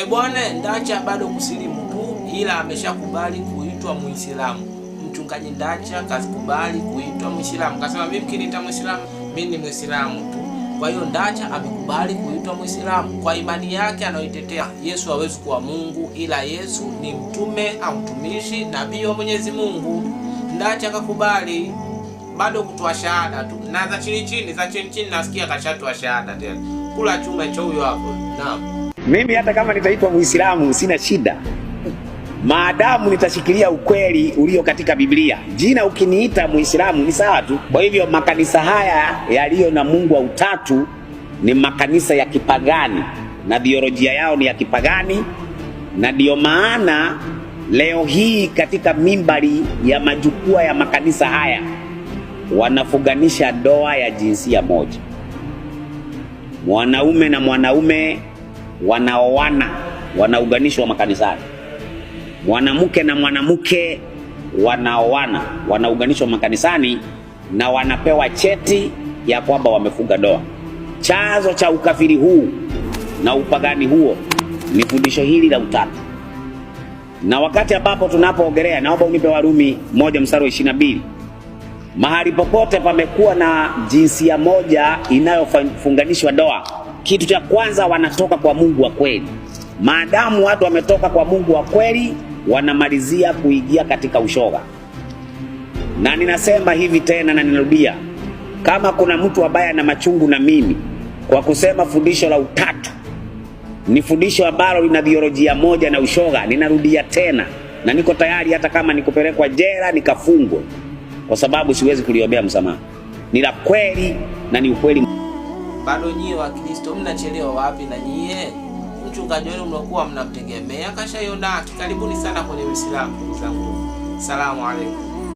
Bwana Ndacha bado kusilimu tu, ila ameshakubali kuitwa Muislamu. Mchungaji Ndacha kakubali kuitwa Muislamu. Kasema mimi mkiniita Muislamu, mimi ni Muislamu tu. Kwa hiyo Ndacha amekubali kuitwa Muislamu kwa imani yake anayoitetea. Yesu hawezi kuwa Mungu, ila Yesu ni mtume au mtumishi nabii wa Mwenyezi Mungu. Ndacha akakubali bado kutoa shahada tu. Na za chini nasikia kashatoa shahada tena. Kula chuma hicho huyo hapo. Naam. Mimi hata kama nitaitwa Muislamu sina shida, maadamu nitashikilia ukweli ulio katika Biblia. Jina ukiniita Muislamu ni sawa tu. Kwa hivyo makanisa haya yaliyo na Mungu wa utatu ni makanisa ya kipagani na biolojia yao ni ya kipagani, na ndio maana leo hii katika mimbari ya majukwaa ya makanisa haya wanafuganisha ndoa ya jinsia moja. Mwanaume na mwanaume wanaoana wanaunganishwa makanisani. Mwanamke na mwanamke wanaoana wanaunganishwa makanisani na wanapewa cheti ya kwamba wamefunga ndoa. Chanzo cha ukafiri huu na upagani huo ni fundisho hili la utatu. Na wakati ambapo tunapoogelea, naomba unipe Warumi 1:22. Mahali popote pamekuwa na jinsia moja inayofunganishwa ndoa, kitu cha kwanza wanatoka kwa Mungu wa kweli. Maadamu watu wametoka kwa Mungu wa kweli, wanamalizia kuingia katika ushoga. Na ninasema hivi tena na ninarudia, kama kuna mtu ambaye ana machungu na mimi kwa kusema fundisho la utatu ni fundisho ambalo lina biolojia moja na ushoga, ninarudia tena na niko tayari hata kama nikupelekwa jela nikafungwe, kwa sababu siwezi kuliombea msamaha. Ni la kweli na ni ukweli. Bado nyie wa Kristo mnachelewa wapi? Na nyie mchungaji wenu mnakuwa mnamtegemea kashayonaki. Karibuni sana kwenye Uislamu ndugu zangu. Salamu alaykum.